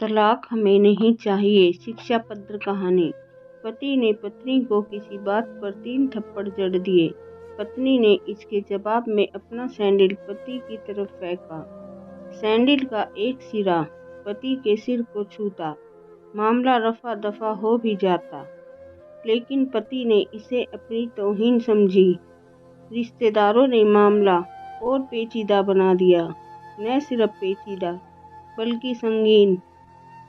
तलाक हमें नहीं चाहिए। शिक्षा पत्र कहानी। पति ने पत्नी को किसी बात पर 3 थप्पड़ जड़ दिए। पत्नी ने इसके जवाब में अपना सैंडल पति की तरफ फेंका। सैंडल का एक सिरा पति के सिर को छूता, मामला रफा दफा हो भी जाता, लेकिन पति ने इसे अपनी तौहीन समझी। रिश्तेदारों ने मामला और पेचीदा बना दिया। न सिर्फ पेचीदा बल्कि संगीन।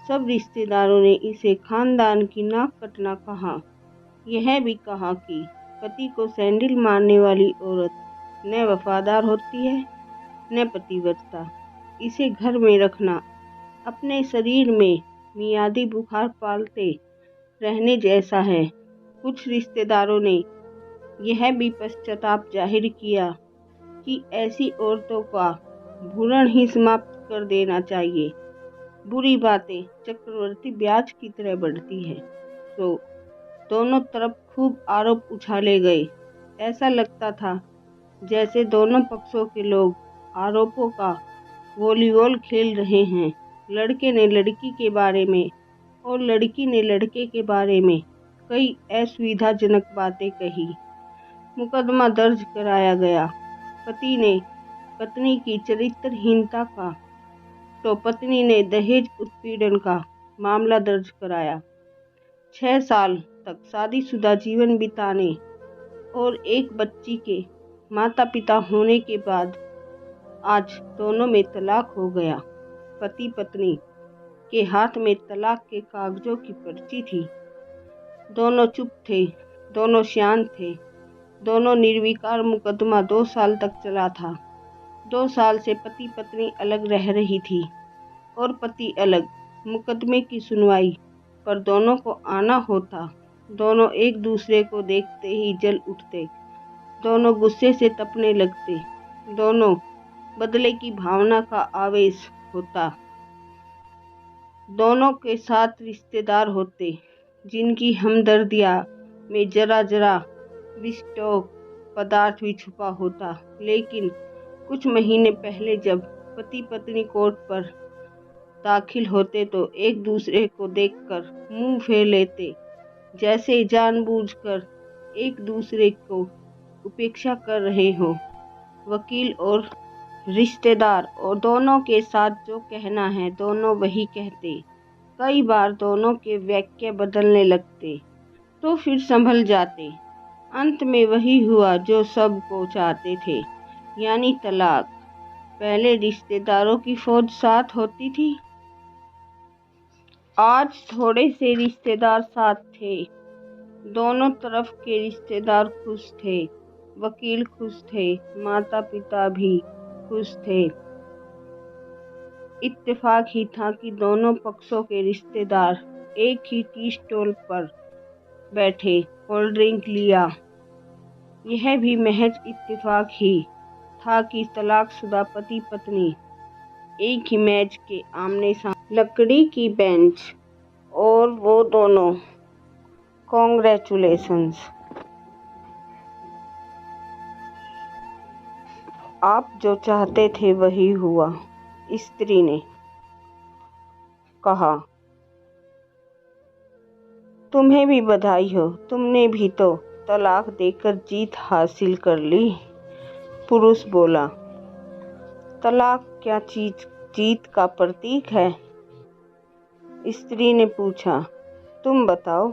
सब रिश्तेदारों ने इसे खानदान की नाक कटना कहा। यह भी कहा कि पति को सैंडल मारने वाली औरत न वफादार होती है न पतिव्रता। इसे घर में रखना अपने शरीर में मियादी बुखार पालते रहने जैसा है। कुछ रिश्तेदारों ने यह भी पश्चाताप जाहिर किया कि ऐसी औरतों का भूरण ही समाप्त कर देना चाहिए। बुरी बातें चक्रवर्ती ब्याज की तरह बढ़ती है। तो दोनों तरफ खूब आरोप उछाले गए। ऐसा लगता था जैसे दोनों पक्षों के लोग आरोपों का वॉलीबॉल खेल रहे हैं। लड़के ने लड़की के बारे में और लड़की ने लड़के के बारे में कई असुविधाजनक बातें कही। मुकदमा दर्ज कराया गया। पति ने पत्नी की चरित्रहीनता का तो पत्नी ने दहेज उत्पीड़न का मामला दर्ज कराया। 6 साल तक शादीशुदा जीवन बिताने और एक बच्ची के माता पिता होने के बाद आज दोनों में तलाक हो गया। पति पत्नी के हाथ में तलाक के कागजों की पर्ची थी। दोनों चुप थे, दोनों शांत थे, दोनों निर्विकार। मुकदमा 2 साल तक चला था। 2 साल से पति पत्नी अलग रह रही थी और पति अलग। मुकदमे की सुनवाई पर दोनों को आना होता। दोनों एक दूसरे को देखते ही जल उठते, दोनों गुस्से से तपने लगते, दोनों बदले की भावना का आवेश होता। दोनों के साथ रिश्तेदार होते जिनकी हमदर्दियाँ में जरा जरा विस्फोटक पदार्थ भी छुपा होता। लेकिन कुछ महीने पहले जब पति पत्नी कोर्ट पर दाखिल होते तो एक दूसरे को देखकर मुंह फेर लेते, जैसे जानबूझकर एक दूसरे को उपेक्षा कर रहे हो। वकील और रिश्तेदार और दोनों के साथ जो कहना है दोनों वही कहते। कई बार दोनों के वाक्य बदलने लगते तो फिर संभल जाते। अंत में वही हुआ जो सब को चाहते थे, यानी तलाक। पहले रिश्तेदारों की फौज साथ होती थी, आज थोड़े से रिश्तेदार साथ थे। दोनों तरफ के रिश्तेदार खुश थे। वकील खुश थे, माता पिता भी खुश थे। इत्तेफाक ही था कि दोनों पक्षों के रिश्तेदार एक ही टी स्टॉल पर बैठे, कोल्ड ड्रिंक लिया। यह भी महज इत्तेफाक ही था कि तलाकशुदा पति पत्नी एक ही मेज के आमने सामने, लकड़ी की बेंच, और वो दोनों कांग्रेचुलेशंस। आप जो चाहते थे वही हुआ, स्त्री ने कहा। तुम्हें भी बधाई हो, तुमने भी तो तलाक देकर जीत हासिल कर ली। पुरुष बोला, तलाक क्या चीज जीत का प्रतीक है? स्त्री ने पूछा। तुम बताओ।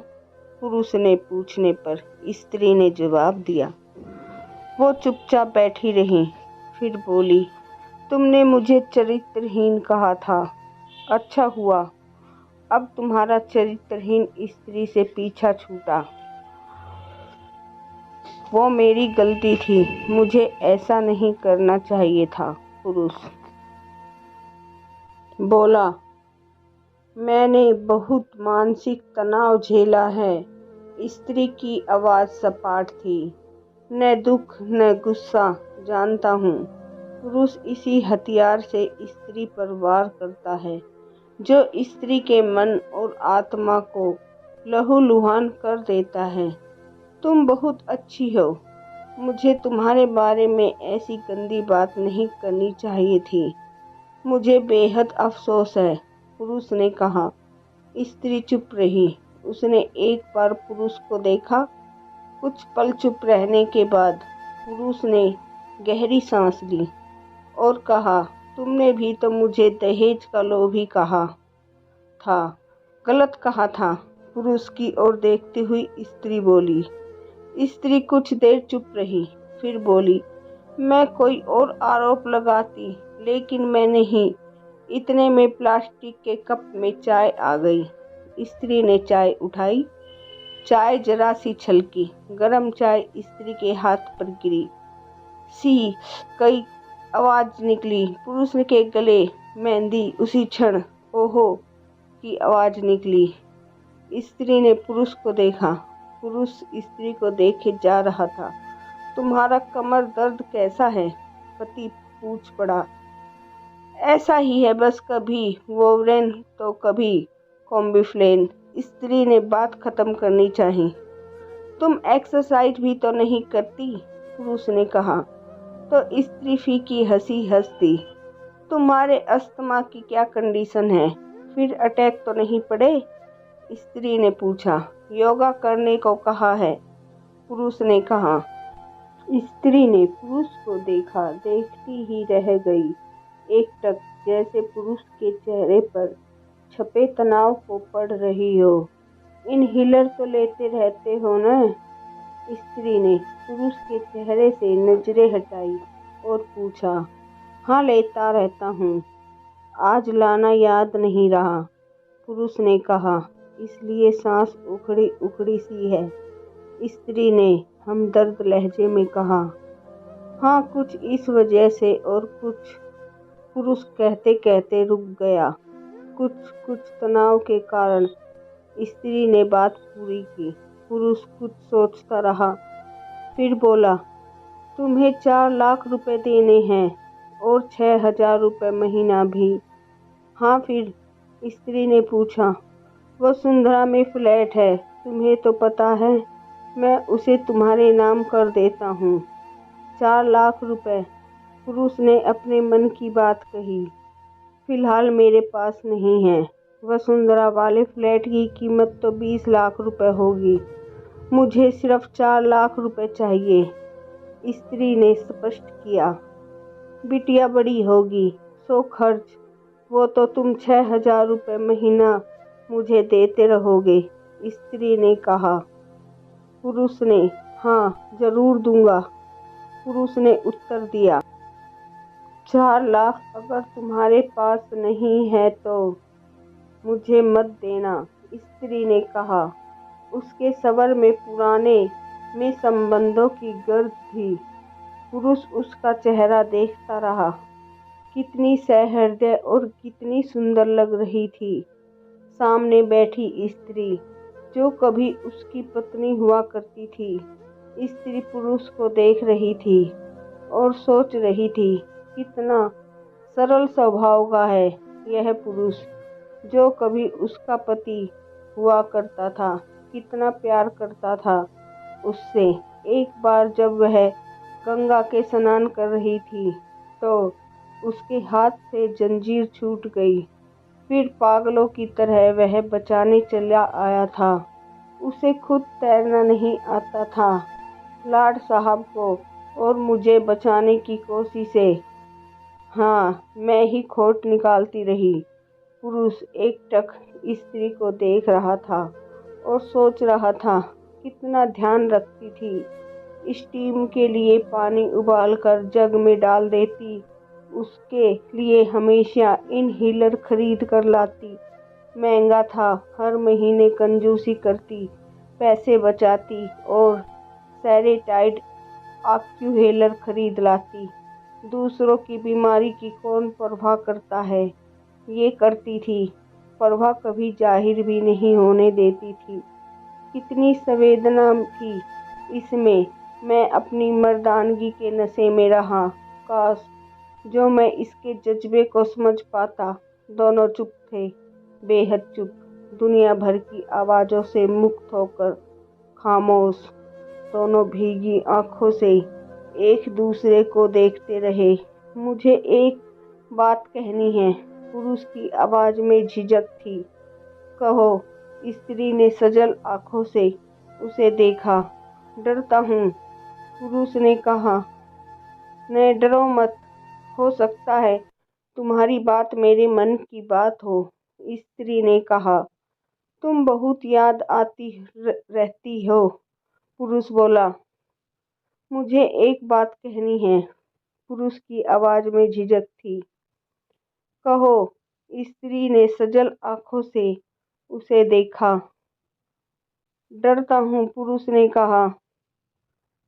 पुरुष ने पूछने पर स्त्री ने जवाब दिया। वो चुपचाप बैठी रही, फिर बोली, तुमने मुझे चरित्रहीन कहा था। अच्छा हुआ अब तुम्हारा चरित्रहीन स्त्री से पीछा छूटा। वो मेरी गलती थी, मुझे ऐसा नहीं करना चाहिए था। पुरुष बोला, मैंने बहुत मानसिक तनाव झेला है। स्त्री की आवाज़ सपाट थी। न दुख न गुस्सा, जानता हूँ। पुरुष इसी हथियार से स्त्री पर वार करता है जो स्त्री के मन और आत्मा को लहूलुहान कर देता है। तुम बहुत अच्छी हो, मुझे तुम्हारे बारे में ऐसी गंदी बात नहीं करनी चाहिए थी। मुझे बेहद अफसोस है। पुरुष ने कहा। स्त्री चुप रही। उसने एक बार पुरुष को देखा। कुछ पल चुप रहने के बाद पुरुष ने गहरी सांस ली और कहा, तुमने भी तो मुझे दहेज का लोभी कहा था। गलत कहा था। पुरुष की ओर देखती हुई स्त्री बोली। स्त्री कुछ देर चुप रही, फिर बोली, मैं कोई और आरोप लगाती, लेकिन मैं नहीं। इतने में प्लास्टिक के कप में चाय आ गई। स्त्री ने चाय उठाई। चाय जरा सी छलकी। गरम चाय स्त्री के हाथ पर गिरी। सी कई आवाज निकली। पुरुष के गले मेहंदी। उसी क्षण ओहो की आवाज निकली। स्त्री ने पुरुष को देखा। पुरुष स्त्री को देखे जा रहा था। तुम्हारा कमर दर्द कैसा है? पति पूछ पड़ा। ऐसा ही है बस, कभी वोवरेन तो कभी कॉम्बिफ्लेन। स्त्री ने बात खत्म करनी चाही। तुम एक्सरसाइज भी तो नहीं करती, पुरुष ने कहा। तो स्त्री फीकी हंसी हंस दी। तुम्हारे अस्थमा की क्या कंडीशन है? फिर अटैक तो नहीं पड़े? स्त्री ने पूछा। योगा करने को कहा है, पुरुष ने कहा। स्त्री ने पुरुष को देखा, देखती ही रह गई। एकटक जैसे पुरुष के चेहरे पर छपे तनाव को पढ़ रही हो। इनहेलर तो लेते रहते हो न? स्त्री ने पुरुष के चेहरे से नजरें हटाई और पूछा। हाँ, लेता रहता हूँ। आज लाना याद नहीं रहा, पुरुष ने कहा। इसलिए सांस उखड़ी उखड़ी सी है। स्त्री ने हमदर्द लहजे में कहा। हाँ, कुछ इस वजह से और कुछ। पुरुष कहते कहते रुक गया। कुछ तनाव के कारण। स्त्री ने बात पूरी की। पुरुष कुछ सोचता रहा, फिर बोला, तुम्हें 4 लाख रुपए देने हैं और 6,000 रुपये महीना भी। हाँ फिर? स्त्री ने पूछा। वसुंधरा में फ्लैट है, तुम्हें तो पता है। मैं उसे तुम्हारे नाम कर देता हूँ। 4 लाख रुपए। पुरुष ने अपने मन की बात कही। फिलहाल मेरे पास नहीं है। वसुंधरा वाले फ्लैट की कीमत तो 20 लाख रुपए होगी। मुझे सिर्फ 4 लाख रुपए चाहिए, स्त्री ने स्पष्ट किया। बिटिया बड़ी होगी, सो खर्च। वो तो तुम 6,000 रुपये महीना मुझे देते रहोगे, स्त्री ने कहा। पुरुष ने, हाँ जरूर दूंगा, पुरुष ने उत्तर दिया। 4 लाख अगर तुम्हारे पास नहीं है तो मुझे मत देना, स्त्री ने कहा। उसके स्वर में पुराने में संबंधों की गर्ज थी। पुरुष उसका चेहरा देखता रहा। कितनी सहृदय और कितनी सुंदर लग रही थी सामने बैठी स्त्री, जो कभी उसकी पत्नी हुआ करती थी। स्त्री पुरुष को देख रही थी और सोच रही थी, कितना सरल स्वभाव का है यह पुरुष, जो कभी उसका पति हुआ करता था। कितना प्यार करता था उससे। एक बार जब वह गंगा के स्नान कर रही थी तो उसके हाथ से जंजीर छूट गई। फिर पागलों की तरह वह बचाने चला आया था। उसे खुद तैरना नहीं आता था। लाड साहब को और मुझे बचाने की कोशिशें, हाँ मैं ही खोट निकालती रही। पुरुष एकटक स्त्री को देख रहा था और सोच रहा था, कितना ध्यान रखती थी। स्टीम के लिए पानी उबालकर जग में डाल देती, उसके लिए हमेशा इनहेलर खरीद कर लाती। महंगा था, हर महीने कंजूसी करती, पैसे बचाती और सेरेटाइड आक्यूहेलर खरीद लाती। दूसरों की बीमारी की कौन परवाह करता है, ये करती थी। परवाह कभी जाहिर भी नहीं होने देती थी। कितनी संवेदना थी इसमें। मैं अपनी मर्दानगी के नशे में रहा। काश जो मैं इसके जज्बे को समझ पाता। दोनों चुप थे, बेहद चुप, दुनिया भर की आवाज़ों से मुक्त होकर खामोश। दोनों भीगी आंखों से एक दूसरे को देखते रहे। मुझे एक बात कहनी है, पुरुष की आवाज में झिझक थी। कहो, स्त्री ने सजल आंखों से उसे देखा। डरता हूँ, पुरुष ने कहा। नहीं, डरो मत, हो सकता है तुम्हारी बात मेरे मन की बात हो, स्त्री ने कहा। तुम बहुत याद आती रहती हो, पुरुष बोला। मुझे एक बात कहनी है, पुरुष की आवाज में झिझक थी। कहो, स्त्री ने सजल आंखों से उसे देखा। डरता हूँ, पुरुष ने कहा।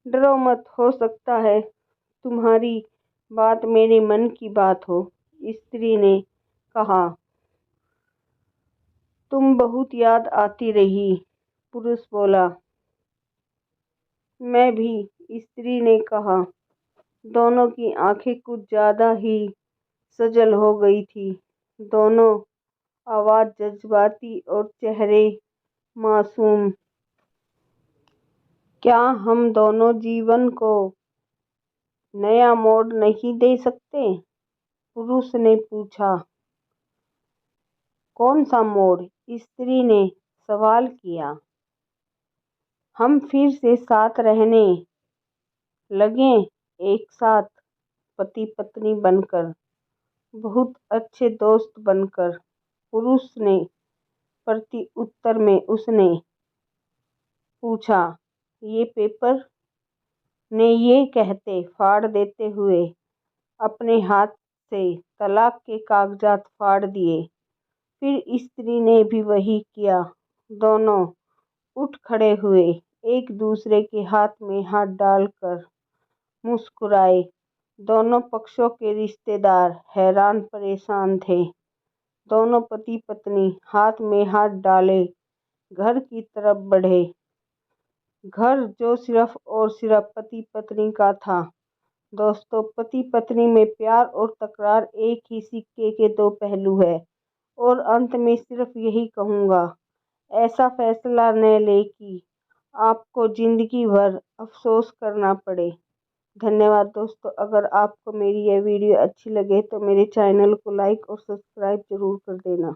डरो मत, हो सकता है तुम्हारी बात मेरे मन की बात हो, स्त्री ने कहा। तुम बहुत याद आती रही, पुरुष बोला। मैं भी, स्त्री ने कहा। दोनों की आंखें कुछ ज्यादा ही सजल हो गई थी। दोनों आवाज जज्बाती और चेहरे मासूम। क्या हम दोनों जीवन को नया मोड़ नहीं दे सकते? पुरुष ने पूछा। कौन सा मोड़? स्त्री ने सवाल किया। हम फिर से साथ रहने लगे, एक साथ पति पत्नी बनकर, बहुत अच्छे दोस्त बनकर, पुरुष ने प्रति उत्तर में उसने पूछा। ये पेपर ने ये कहते फाड़ देते हुए अपने हाथ से तलाक के कागजात फाड़ दिए। फिर स्त्री ने भी वही किया। दोनों उठ खड़े हुए, एक दूसरे के हाथ में हाथ डालकर मुस्कुराए। दोनों पक्षों के रिश्तेदार हैरान परेशान थे। दोनों पति पत्नी हाथ में हाथ डाले घर की तरफ बढ़े। घर जो सिर्फ और सिर्फ पति पत्नी का था। दोस्तों, पति पत्नी में प्यार और तकरार एक ही सिक्के के दो पहलू है। और अंत में सिर्फ यही कहूँगा, ऐसा फैसला न ले कि आपको जिंदगी भर अफसोस करना पड़े। धन्यवाद दोस्तों। अगर आपको मेरी यह वीडियो अच्छी लगे तो मेरे चैनल को लाइक और सब्सक्राइब जरूर कर देना।